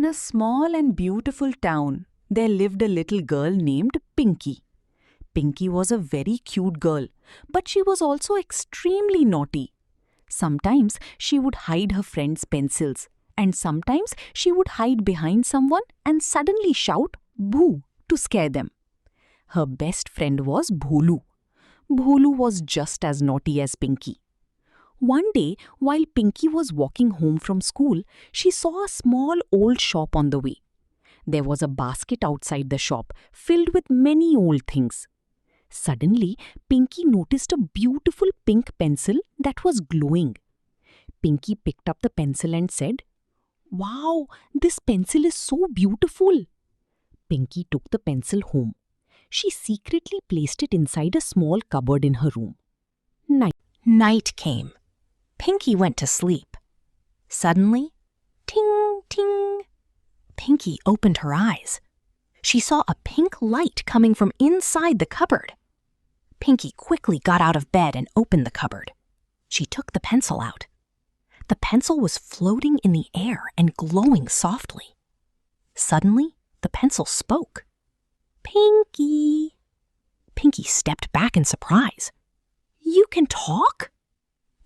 In a small and beautiful town, there lived a little girl named Pinky. Pinky was a very cute girl, but she was also extremely naughty. Sometimes she would hide her friends' pencils, and sometimes she would hide behind someone and suddenly shout, "Boo!" to scare them. Her best friend was Bhoolu. Bhoolu was just as naughty as Pinky. One day, while Pinky was walking home from school, she saw a small old shop on the way. There was a basket outside the shop filled with many old things. Suddenly, Pinky noticed a beautiful pink pencil that was glowing. Pinky picked up the pencil and said, "Wow, this pencil is so beautiful." Pinky took the pencil home. She secretly placed it inside a small cupboard in her room. Night came. Pinky went to sleep. Suddenly, ting, ting. Pinky opened her eyes. She saw a pink light coming from inside the cupboard. Pinky quickly got out of bed and opened the cupboard. She took the pencil out. The pencil was floating in the air and glowing softly. Suddenly, the pencil spoke. "Pinky." Pinky stepped back in surprise. "You can talk?"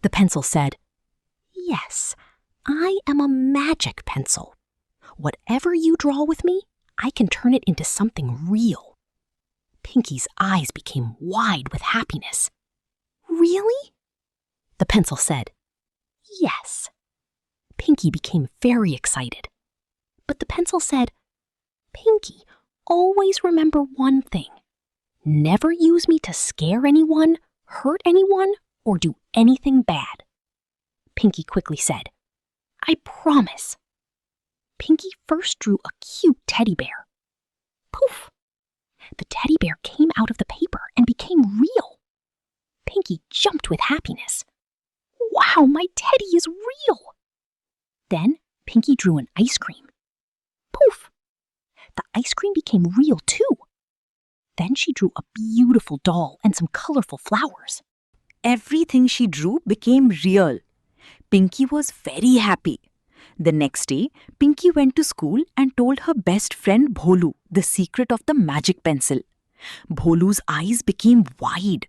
The pencil said, "Yes, I am a magic pencil. Whatever you draw with me, I can turn it into something real." Pinky's eyes became wide with happiness. "Really?" The pencil said, "Yes." Pinky became very excited. But the pencil said, "Pinky, always remember one thing. Never use me to scare anyone, hurt anyone, or do anything bad." Pinky quickly said, "I promise." Pinky first drew a cute teddy bear. Poof! The teddy bear came out of the paper and became real. Pinky jumped with happiness. "Wow, my teddy is real!" Then Pinky drew an ice cream. Poof! The ice cream became real too. Then she drew a beautiful doll and some colorful flowers. Everything she drew became real. Pinky was very happy. The next day, Pinky went to school and told her best friend Bhoolu the secret of the magic pencil. Bholu's eyes became wide.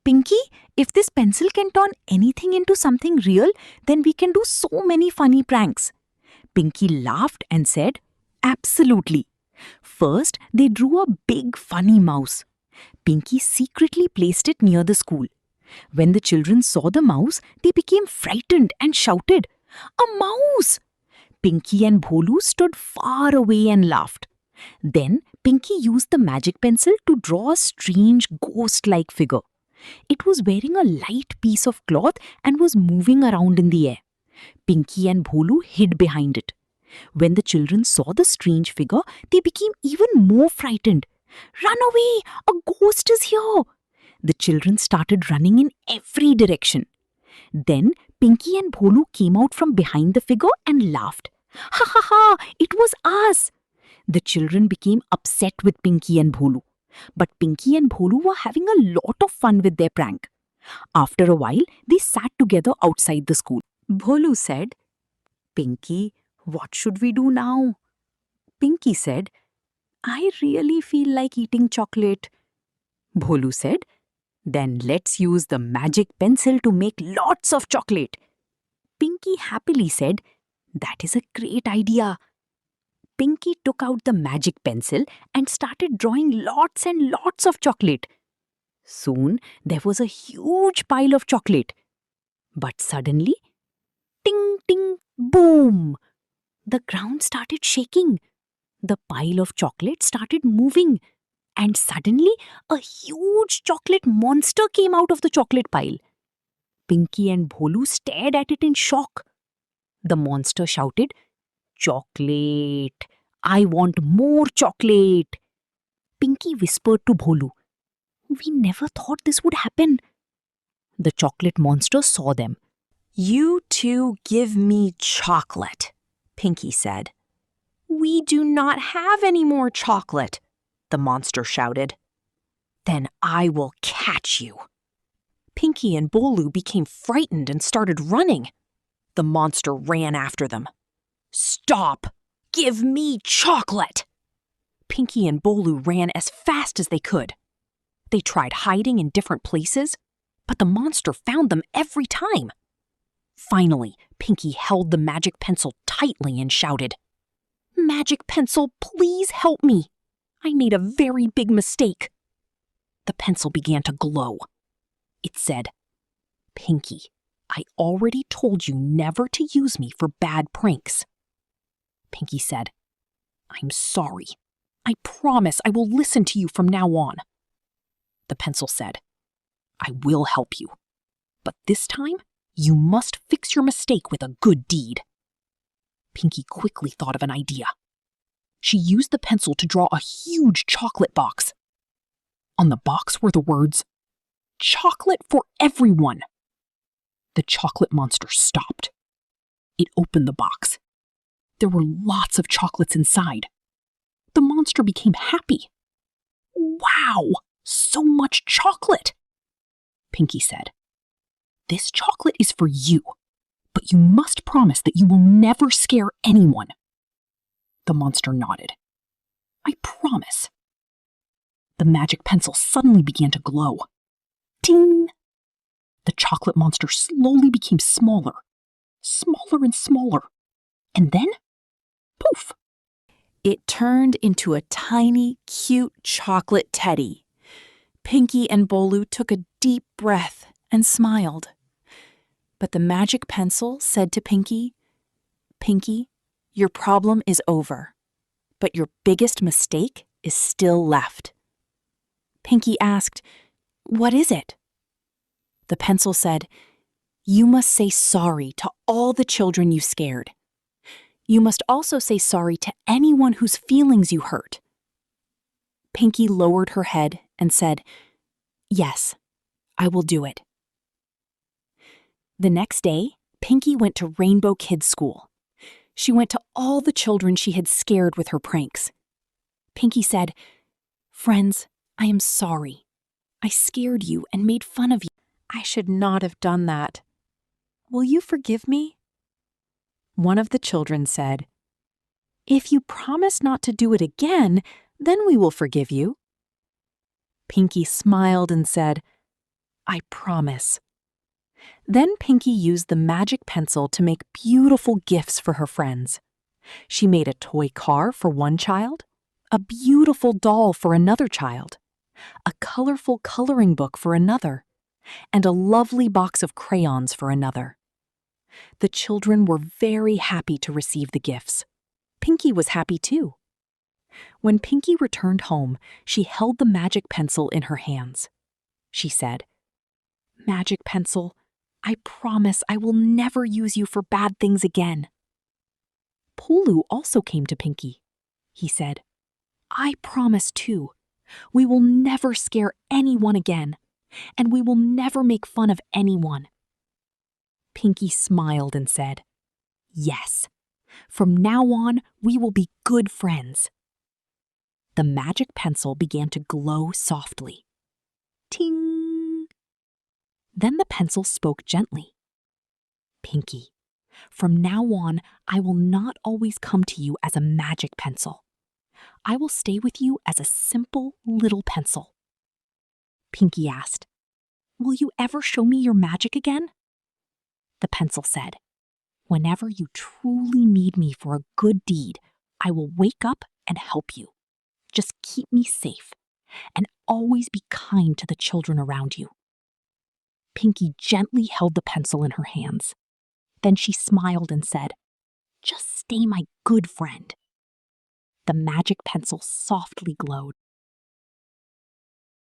"Pinky, if this pencil can turn anything into something real, then we can do so many funny pranks." Pinky laughed and said, "Absolutely." First, they drew a big funny mouse. Pinky secretly placed it near the school. When the children saw the mouse, they became frightened and shouted, "A mouse!" Pinky and Bhoolu stood far away and laughed. Then Pinky used the magic pencil to draw a strange ghost-like figure. It was wearing a light piece of cloth and was moving around in the air. Pinky and Bhoolu hid behind it. When the children saw the strange figure, they became even more frightened. "Run away! A ghost is here!" The children started running in every direction. Then Pinky and Bhoolu came out from behind the figure and laughed. "Ha ha ha! It was us!" The children became upset with Pinky and Bhoolu. But Pinky and Bhoolu were having a lot of fun with their prank. After a while, they sat together outside the school. Bhoolu said, "Pinky, what should we do now?" Pinky said, "I really feel like eating chocolate." Bhoolu said, "Then let's use the magic pencil to make lots of chocolate." Pinky happily said, "That is a great idea." Pinky took out the magic pencil and started drawing lots and lots of chocolate. Soon there was a huge pile of chocolate. But suddenly, ting, ting, boom! The ground started shaking. The pile of chocolate started moving. And suddenly, a huge chocolate monster came out of the chocolate pile. Pinky and Bhoolu stared at it in shock. The monster shouted, "Chocolate! I want more chocolate!" Pinky whispered to Bhoolu, "We never thought this would happen." The chocolate monster saw them. "You two give me chocolate," Pinky said. "We do not have any more chocolate," the monster shouted. "Then I will catch you." Pinky and Bhoolu became frightened and started running. The monster ran after them. "Stop! Give me chocolate! Pinky and Bhoolu ran as fast as they could. They tried hiding in different places, but the monster found them every time. Finally, Pinky held the magic pencil tightly and shouted, "Magic pencil, please help me! I made a very big mistake." The pencil began to glow. It said, "Pinky, I already told you never to use me for bad pranks." Pinky said, "I'm sorry. I promise I will listen to you from now on." The pencil said, "I will help you, but this time you must fix your mistake with a good deed." Pinky quickly thought of an idea. She used the pencil to draw a huge chocolate box. On the box were the words, "Chocolate for everyone." The chocolate monster stopped. It opened the box. There were lots of chocolates inside. The monster became happy. "Wow, so much chocolate!" Pinky said, "This chocolate is for you, but you must promise that you will never scare anyone." The monster nodded. "I promise." The magic pencil suddenly began to glow. Ting! The chocolate monster slowly became smaller, smaller and smaller, and then, poof! It turned into a tiny, cute chocolate teddy. Pinky and Bhoolu took a deep breath and smiled. But the magic pencil said to Pinky, "Pinky, your problem is over, but your biggest mistake is still left." Pinky asked, "What is it?" The pencil said, "You must say sorry to all the children you scared. You must also say sorry to anyone whose feelings you hurt." Pinky lowered her head and said, "Yes, I will do it." The next day, Pinky went to Rainbow Kids School. She went to all the children she had scared with her pranks. Pinky said, "Friends, I am sorry. I scared you and made fun of you. I should not have done that. Will you forgive me?" One of the children said, "If you promise not to do it again, then we will forgive you." Pinky smiled and said, "I promise." Then Pinky used the magic pencil to make beautiful gifts for her friends. She made a toy car for one child, a beautiful doll for another child, a colorful coloring book for another, and a lovely box of crayons for another. The children were very happy to receive the gifts. Pinky was happy too. When Pinky returned home, she held the magic pencil in her hands. She said, "Magic pencil, I promise I will never use you for bad things again." Bhoolu also came to Pinky. He said, "I promise too. We will never scare anyone again, and we will never make fun of anyone." Pinky smiled and said, "Yes, from now on we will be good friends." The magic pencil began to glow softly. Ting! Then the pencil spoke gently. "Pinky, from now on I will not always come to you as a magic pencil. I will stay with you as a simple little pencil." Pinky asked, "Will you ever show me your magic again?" The pencil said, "Whenever you truly need me for a good deed, I will wake up and help you. Just keep me safe, and always be kind to the children around you." Pinky gently held the pencil in her hands. Then she smiled and said, "Just stay my good friend." The magic pencil softly glowed.